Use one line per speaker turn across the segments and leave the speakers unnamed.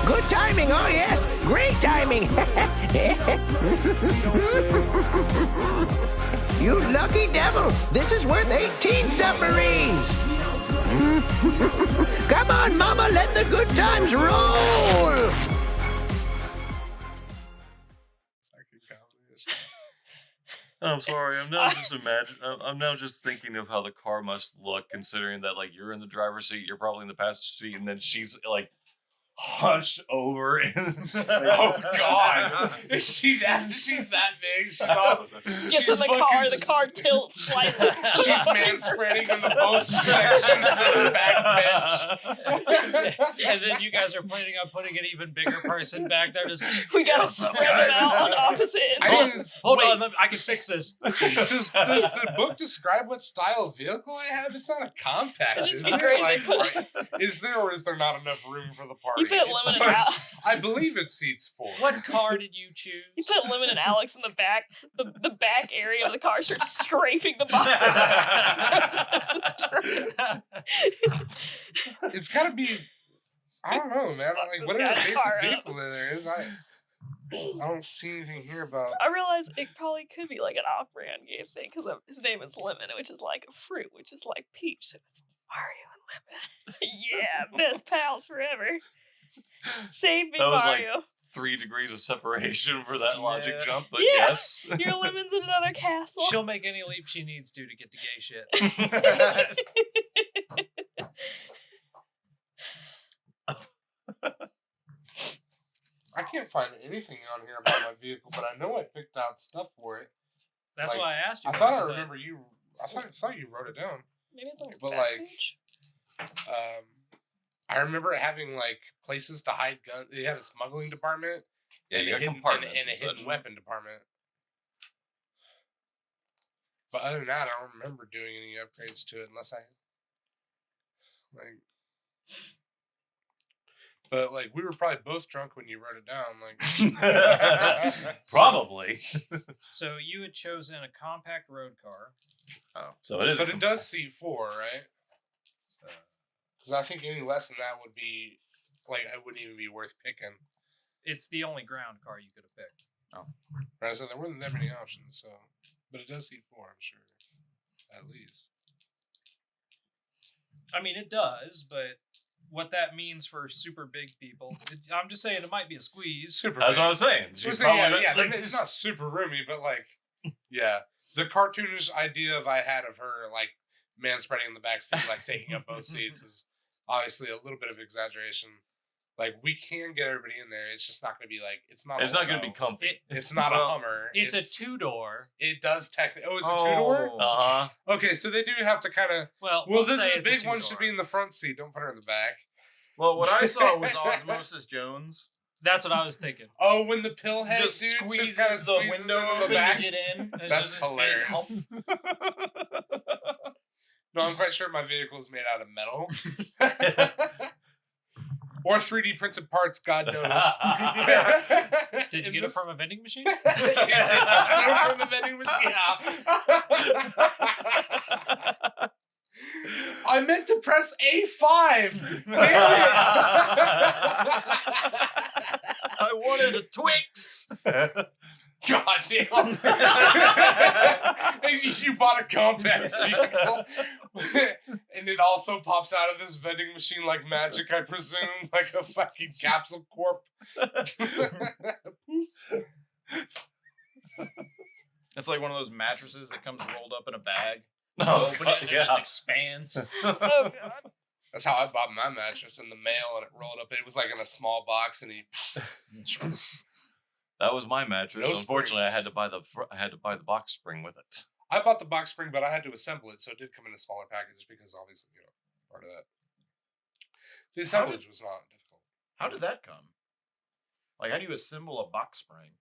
Good timing, oh yes. Great timing. You lucky devil. This is worth 18 submarines. Come on, Mama, let the good times roll.
I'm sorry. I'm now just thinking of how the car must look, considering that like you're in the driver's seat, you're probably in the passenger seat, and then she's like hunched over.
Oh God! She's that big.
Gets in the car tilts slightly.
She's manspreading on the both sections of the back bench.
And then you guys are planning on putting an even bigger person back there.
We gotta spread it out on opposite ends.
Hold on, I can fix this.
Does the book describe what style of vehicle I have? It's not a compact.
It'd just be great if they put...
Is there or is there not enough room for the party?
You put Lemon and Alex.
I believe it seats 4.
What car did you choose?
You put Lemon and Alex in the back. The back area of the car starts scraping the bottom.
It's gotta be. I don't know, man. Like whatever basic vehicle there is, I don't see anything here about.
I realize it probably could be like an off-brand game thing because his name is Lemon, which is like a fruit, which is like peach. So it's Mario and Lemon. Yeah, best pals forever. Save me,
That was
Mario.
like 3 degrees of separation for that logic jump, but
Yeah.
yes.
Your Lemon's in another castle.
She'll make any leap she needs to get to gay shit.
I can't find anything on here about my vehicle, but I know I picked out stuff for it.
That's
Like,
why I asked you.
I thought I remember you. I thought you wrote it down.
Maybe it's on your
But,
back
like,
page.
I remember it having like places to hide guns. It had a smuggling department
Yeah,
and
you
a
got
hidden,
compartments
and a
and
hidden
such.
weapon department. But other than that, I don't remember doing any upgrades to it unless I like. But like we were probably both drunk when you wrote it down. Like
Probably.
So you had chosen a compact road car.
Oh, so it is.
But it does seat 4, right? Because I think any less than that would be like I wouldn't even be worth picking.
It's the only ground car you could have picked.
Right, so there wasn't that many options. So, but it does seat 4, I'm sure, at least.
I mean, it does, but what that means for super big people, I'm just saying it might be a squeeze.
Super.
That's
big.
what I was saying.
I'm
She's
saying,
probably
yeah,
like,
it's not super roomy, but like, yeah, the cartoonish idea I had of her like man spreading in the back seat, like taking up both seats, is obviously a little bit of exaggeration. Like we can get everybody in there. It's just not going to be like it's not
going to be comfy.
It's not a Hummer.
It's a 2-door.
It does technically. Oh, it's a 2-door.
Uh-huh.
Okay, so they do have to kind of.
Well,
Well,
say
the
it's a
big one
2-door.
should be in the front seat. Don't put her in the back.
Well, what I saw was Osmosis Jones.
That's what I was thinking.
Oh, when the pill head
Just
dude
squeezes
kinda
the window
into
open
the back.
to get in. It's
That's
just-
hilarious. No, I'm quite sure my vehicle is made out of metal. Or 3D printed parts, God knows.
Did you get it from a vending machine?
Is it also from a vending machine? Yeah. I meant to press A5. Damn it.
I wanted a Twix.
God damn. And you bought a compact vehicle. And it also pops out of this vending machine like magic, I presume. Like a fucking capsule corp. Poof.
It's like one of those mattresses that comes rolled up in a bag.
Oh,
Open it and it
yeah.
just expands.
Oh god.
That's how I bought my mattress in the mail, and it rolled up. It was like in a small box, and he.
That was my mattress.
No
Unfortunately,
springs.
I had to buy the box spring with it.
I bought the box spring, but I had to assemble it, so it did come in a smaller package because obviously, part of that. The assemblage was not difficult.
How did that come? Like, how do you assemble a box spring?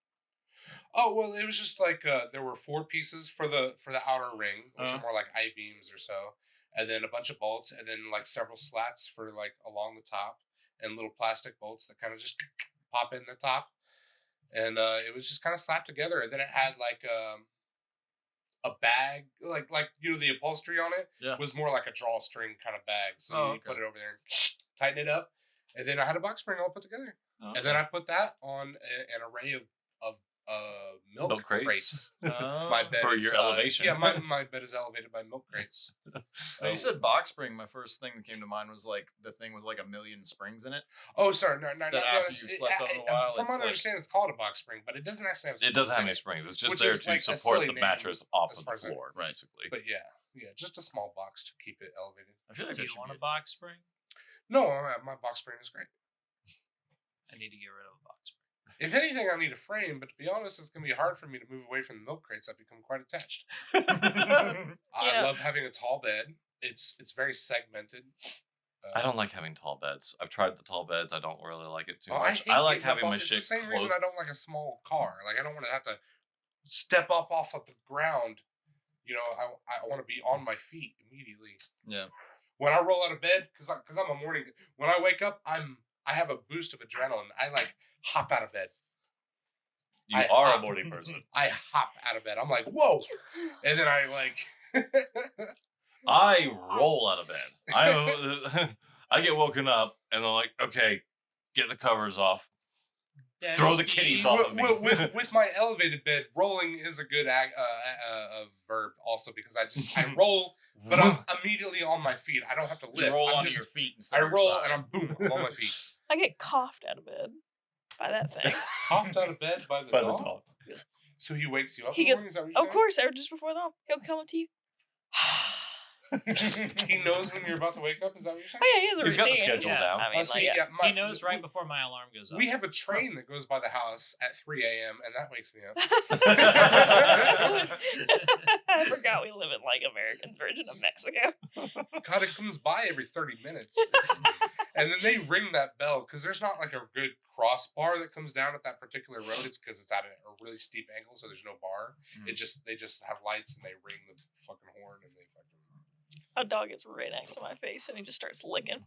Oh well, it was just like there were 4 pieces for the outer ring, which are more like I-beams or so, and then a bunch of bolts, and then like several slats for like along the top, and little plastic bolts that kind of just pop in the top, and it was just kind of slapped together, and then it had like a bag, like the upholstery on it was more like a drawstring kind of bag, so you put it over there and tighten it up, And then I had a box spring all put together.
Okay.
And then I put that on an array of milk crates. My bed
For
is,
your elevation.
Yeah, my bed is elevated by milk crates.
When you said box spring, my first thing that came to mind was like the thing with like 1,000,000 springs in it.
Oh, sorry, no.
That after you slept on a while,
From what
it's
I understand, it's called a box spring, but it doesn't actually have.
It doesn't have
in
any
it.
springs. It's just
Which
there
is
to
like a
support
silly
the
name
mattress off
as
of
far
the
as I know.
floor,
Right.
basically.
But yeah, just a small box to keep it elevated.
I feel like
Do
that
you
should
want
be
a box spring?
No, my box spring is great.
I need to get rid of a box spring.
If anything, I need a frame, but to be honest, it's going to be hard for me to move away from the milk crates. I've become quite attached. I love having a tall bed. It's very segmented.
I don't like having tall beds. I've tried the tall beds. I don't really like it too
Oh,
much.
hate
I like
getting up
having my
off-
shit
It's the same
close.
reason I don't like a small car. Like I don't want to have to step up off of the ground. You know, I want to be on my feet immediately.
Yeah.
When I roll out of bed, because I'm a morning. When I wake up, I have a boost of adrenaline. I like hop out of bed.
You
I
are
hop.
a morning person.
I hop out of bed. I'm like, whoa, and then I like.
I roll out of bed. I get woken up and I'm like, okay, get the covers off. Throw the kitties off of me.
With my elevated bed, rolling is a good verb also because I roll, but I'm immediately on my feet. I don't have to
You
lift.
roll
I'm
onto
just,
your feet instead
I
of your
roll
side.
and I'm boom, I'm on my feet.
I get coughed out of bed by that thing.
Hopped out of bed by the
By
dog.
the dog.
So he wakes you up.
He
in the
gets-
morning? Is that what you're
Of course, just before that, he'll come up to you.
saying? He knows when you're about to wake up. Is that what you're saying?
Oh yeah, he has a
He's got
routine.
the schedule
Yeah.
down.
I mean,
See,
like,
yeah,
He knows right before my alarm goes off.
We have a train that goes by the house at 3 a.m. and that wakes me up.
I forgot we live in like American's version of Mexico.
God, it comes by every 30 minutes. And then they ring that bell because there's not like a good crossbar that comes down at that particular road. It's because it's at a really steep angle, so there's no bar.
Mm.
They just have lights and they ring the fucking horn and they fucking.
A dog gets right next to my face and he just starts licking.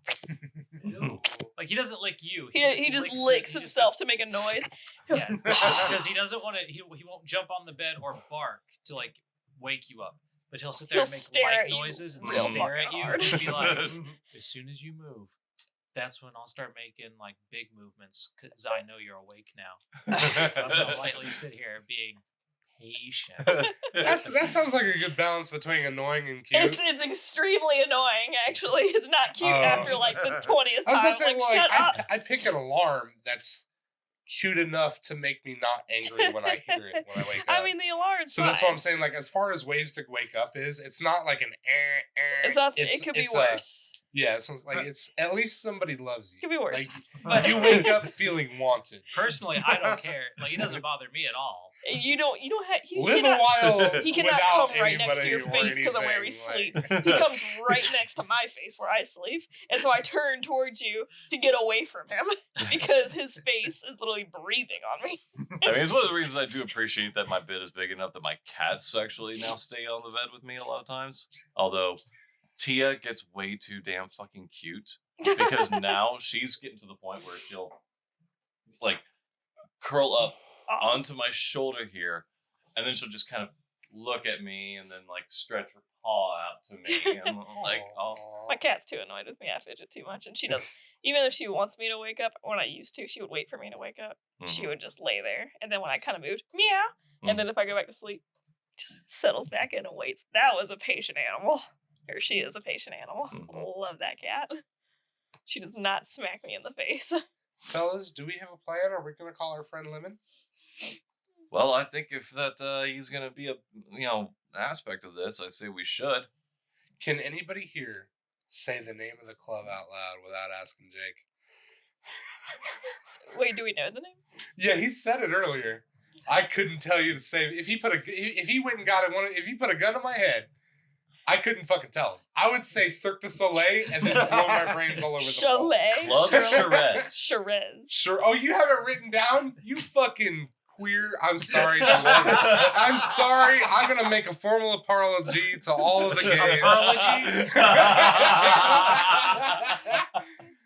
Ew. Like he doesn't lick you.
He just licks himself to make a noise.
Yeah, because he doesn't want to. He won't jump on the bed or bark to like wake you up. But he'll sit there
He'll
and make
stare
light
at you
noises and
real
stare at
fucking
you
hard.
and be like, as soon as you move, that's when I'll start making like big movements because I know you're awake now. I'm gonna lightly sit here being patient.
That sounds like a good balance between annoying and cute.
It's extremely annoying, actually. It's not cute
Oh.
after like the 20th
I was
time.
gonna say,
Like,
well,
shut up.
I pick an alarm that's cute enough to make me not angry when I hear it when I wake up.
I mean, the alarm's
so
fine.
that's what I'm saying. Like, as far as ways to wake up it's not like an
It's not. It could be
it's
worse.
Yeah, so it's like it's at least somebody loves you.
Could be worse.
Like, you wake up feeling wanted.
Personally, I don't care. Like it doesn't bother me at all.
You don't have. He
Live
cannot,
a while.
he cannot
without
come right next to your
anybody or
face because of where we
anything,
sleep.
like-
He comes right next to my face where I sleep, and so I turn towards you to get away from him because his face is literally breathing on me.
I mean, it's one of the reasons I do appreciate that my bed is big enough that my cats actually now stay on the bed with me a lot of times. Although Tia gets way too damn fucking cute because now she's getting to the point where she'll like curl up onto my shoulder here, and then she'll just kind of look at me and then like stretch her paw out to me. And I'm like, oh.
My cat's too annoyed with me. I fidget too much, and she does. Even if she wants me to wake up, when I used to, she would wait for me to wake up. She would just lay there, and then when I kind of moved, meow, and then if I go back to sleep, just settles back in and waits. That was a patient animal, or she is a patient animal. Love that cat. She does not smack me in the face.
Fellas, do we have a plan? Are we gonna call our friend Lemon?
Well, I think if that he's gonna be a aspect of this, I say we should.
Can anybody here say the name of the club out loud without asking Jake?
Wait, do we know the name?
Yeah, he said it earlier. I couldn't tell you to say if he went and got it. If he put a gun to my head, I couldn't fucking tell him. I would say Cirque du Soleil and then blow my brains all over the wall.
Chalet.
Club Charez.
Charez.
Sure. Oh, you have it written down? You fucking queer. I'm sorry. I'm sorry. I'm gonna make a formal apology to all of the gays.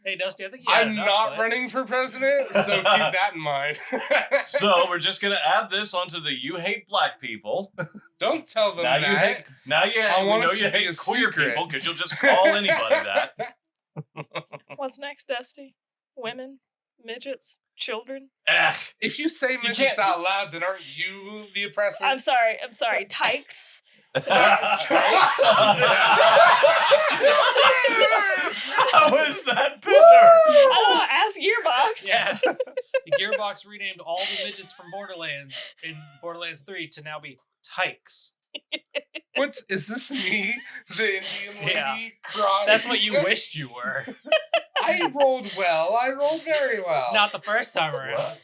Hey, Dusty, I think you had
I'm
enough,
not
bud.
running for president, so keep that in mind.
So we're just gonna add this onto the "You Hate Black People."
Don't tell them
Now
that.
you hate. Now you
I
we
want
know
it to
you
be
hate
a
queer
secret.
people because you'll just call anybody that.
What's next, Dusty? women, midgets, children.
If you say
You
midgets
can't-
out loud, then aren't you the oppressor?
I'm sorry, tykes.
How is that better?
I don't know, ask Gearbox.
Yeah. Gearbox renamed all the midgets from Borderlands in Borderlands 3 to now be tykes.
Is this me, the Indian lady
Yeah.
crying?
That's what you wished you were.
I rolled well. I rolled very well.
Not the first time around.
What?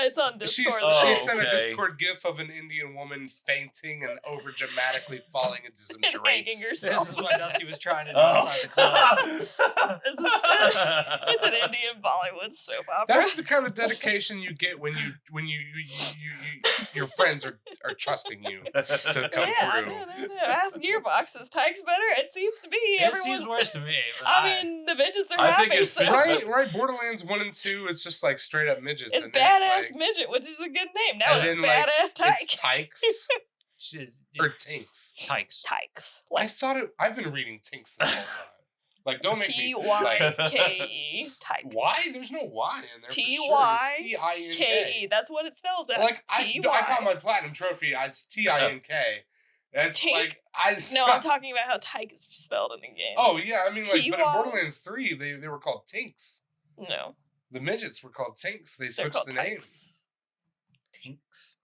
It's on Discord.
She
Oh,
sent a
okay.
Discord gif of an Indian woman fainting and over dramatically falling into some
And hanging
drapes.
herself.
This is what Dusty was trying to do
Oh.
inside the club.
It's an Indian Bollywood soap opera.
That's the kind of dedication you get when your friends are trusting you to come through.
No. Ask Gearbox. Is Tykes better? It seems to be.
It
Everyone.
seems worse to me. But
I mean, the midgets are
I think
happy,
it's
so
Right. Borderlands 1 and 2, it's just like straight up midgets.
it's
in it,
badass
like-
midget, which is a good name. Now
And
it's
then, like,
badass Tyke.
It's tykes
shit,
or tinks.
tykes.
Tykes.
I thought it. I've been reading tinks the whole time. Like, don't make me like.
Tyke. Tyke.
Why? There's no Y in there.
T-Y-K-E.
For sure. It's T-I-N-K.
That's what it spells out.
Like I
T-Y.
got my platinum trophy. It's T-I-N-K. That's
Tink?
like I just.
No, I'm talking about how Tyke is spelled in the game.
Oh yeah, I mean like, but in
T-Y.
Borderlands 3, they were called tinks.
No.
The midgets were called tinks. They
They're
switched
called
the name.
Tykes.
Tinks.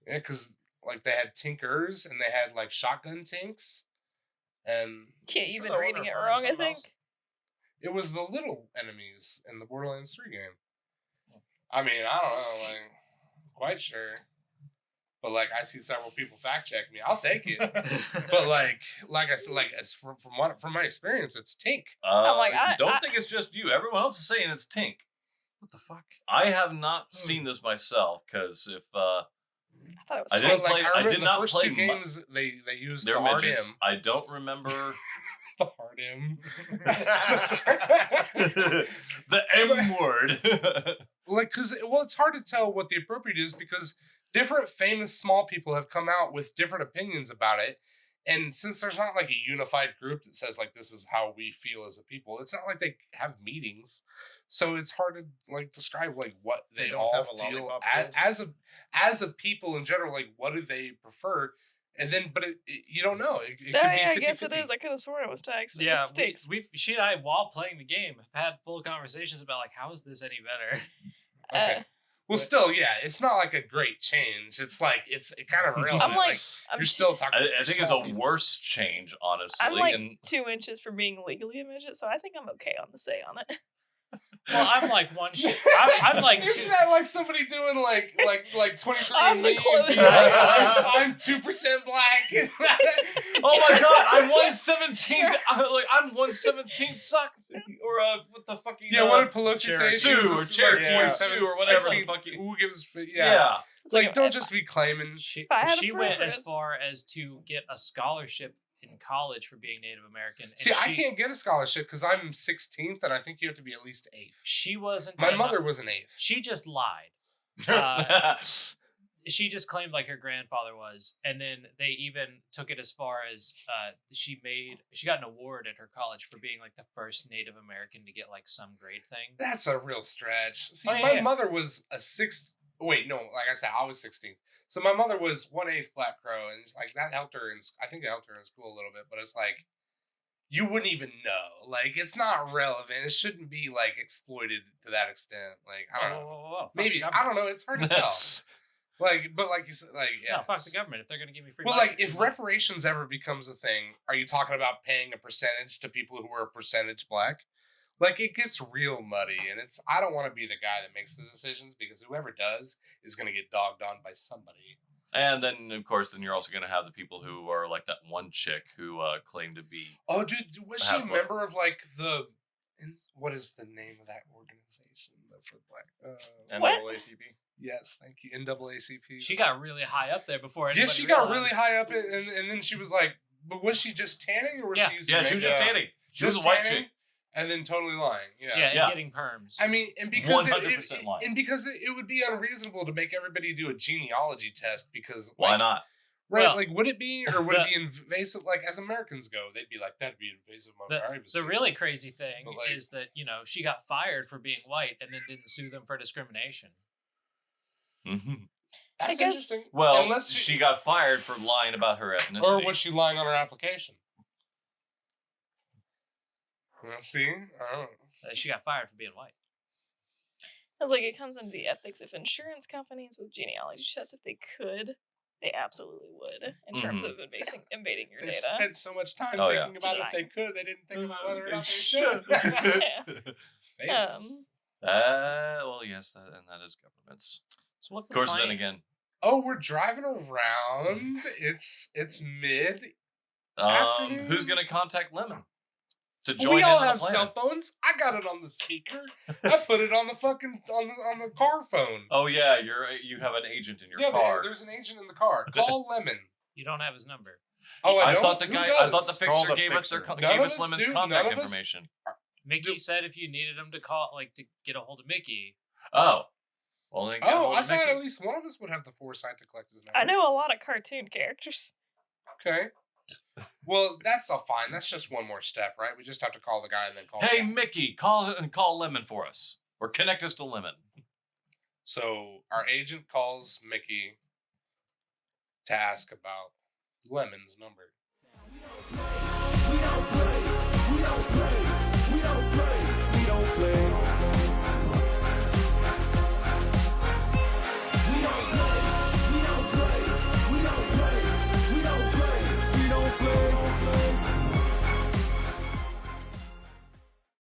Yeah, because like they had tinkers and they had like shotgun tinks, and
Yeah,
Sure
you've
that
been
one
reading it
refers
wrong,
to
I
something
think.
else?
it was the little enemies in the Borderlands 3 game. I mean, I don't know, like quite sure. But like I see several people fact check me. I'll take it. But like I said, like as from my experience, it's tink.
I'm like, I
don't think it's just you. Everyone else is saying it's Tink.
What the fuck?
I have not seen this myself because if
I thought it was
I
Tyke.
didn't
But, like,
play- I
remember
did
the
not
first
play
two
mu-
games. They used
they're
the hard
midgets,
M.
I don't remember
The hard M.
the M word.
Like, it's hard to tell what the appropriate is because different famous small people have come out with different opinions about it. And since there's not like a unified group that says like this is how we feel as a people, it's not like they have meetings. So it's hard to like describe like what
They
they
don't
all
have a
feel
lollipop
as a people in general. Like what do they prefer? And then, but you don't know. It could be
Yeah,
50-50.
I guess it is. I could have sworn it was Tykes. But
Yeah,
it's Tykes.
she and I, while playing the game, have had full conversations about like how is this any better?
Okay. Well, still, yeah, it's not like a great change. It's like it's kind of irrelevant.
I'm like, I'm
you're still talking.
I think it's
small
a
people.
worse change, honestly.
I'm like
and
2 inches from being legally a midget, so I think I'm okay on the say on it.
Well, I'm like one shit. I'm like
Isn't
two,
that like somebody doing like 23
I'm the closest.
I'm 2% black.
oh my god, I'm 1/17. I'm 1/17 suck. Or what the fuck?
Yeah, what did Pelosi say?
Sue
She was
or
a
Chair
smart
Sue or whatever the
16.
fuck you-
Who gives?
Yeah.
Yeah.
It's
Like,
a-
don't just be claiming.
she
I had a
she went as
preference.
far as to get a scholarship in college for being Native American. and
See, I
she-
can't get a scholarship because I'm 16th, and I think you have to be at least 8th.
She wasn't.
My
an-
mother was an 8th.
She just lied. She just claimed like her grandfather was, and then they even took it as far as she got an award at her college for being like the first Native American to get like some grade thing.
That's a real stretch. See,
Oh, yeah,
my
yeah.
mother was a 6th. Wait, no, like I said, I was 16th. So my mother was 1/8 Black Crow, and it's like that helped her. I think it helped her in school a little bit, but it's like you wouldn't even know. Like it's not relevant. It shouldn't be like exploited to that extent. Like I don't know.
Whoa, fuck
Maybe
the
I
government.
don't know. It's hard to tell. But like you said, like yeah.
No, fuck
it's-
the government if they're gonna give me free.
Well,
money,
like
give
if
me money.
reparations ever becomes a thing, are you talking about paying a percentage to people who are a percentage black? Like it gets real muddy, and I don't want to be the guy that makes the decisions because whoever does is going to get dogged on by somebody.
and then, of course, then you're also going to have the people who are like that one chick who claim to be.
Oh, dude, was she a
Have what?
member of like what is the name of that organization for black?
NAACP.
Yes, thank you, NAACP.
She got really high up there before.
yeah,
Anybody
she got really
realized.
high up, and then she was like, but was she just tanning or was
Yeah.
she using
Yeah, she was just
makeup?
tanning. She was a white
tanning
chick.
and then totally lying.
Yeah, and
Yeah.
getting perms.
I mean, and because
100% lying.
and because it would be unreasonable to make everybody do a genealogy test because
Why
like,
not?
Right,
Well,
like would it be, or would it be invasive? Like as Americans go, they'd be like, that'd be invasive of my privacy.
The really crazy thing
But, like-
is that, she got fired for being white and then didn't sue them for discrimination.
Mm-hmm.
That's
guess-
interesting.
Well,
Unless
she got fired for lying about her ethnicity.
or was she lying on her application? See, oh.
She got fired for being white.
I was like, it comes into the ethics. If insurance companies with genealogy tests, if they could, they absolutely would in terms of invading your
They
data.
spent so much time
Oh, yeah.
thinking about if they could. They didn't think about whether or not they
should.
should.
Yeah.
Famous.
Well, yes, that is governments.
So what's
Of
the
course,
plan?
then again,
Oh, we're driving around. It's mid. Afternoon?
who's gonna contact Lemon to join
We
in
all
on
have
the plan?
cell phones. I got it on the speaker. I put it on the fucking on the car phone.
Oh yeah, you have an agent in your
Yeah,
car.
there's an agent in the car. Call Lemon.
You don't have his number.
Oh,
I
don't?
thought the
Who
guy.
does?
I thought the
Call
fixer
the
gave us
fixer.
None
gave
of
us
us
Lemon's
do.
contact
None of us-
information.
Mickey said if you needed him to call, to get a hold of Mickey.
Oh, well then. Get
Oh,
hold
I
of
thought
Mickey.
at least one of us would have the foresight to collect his number.
I know a lot of cartoon characters.
Okay. Well, that's all fine. That's just one more step, right? We just have to call the guy and then call.
Hey
him.
Mickey, call Lemon for us, or connect us to Lemon.
So our agent calls Mickey to ask about Lemon's number.
We don't play.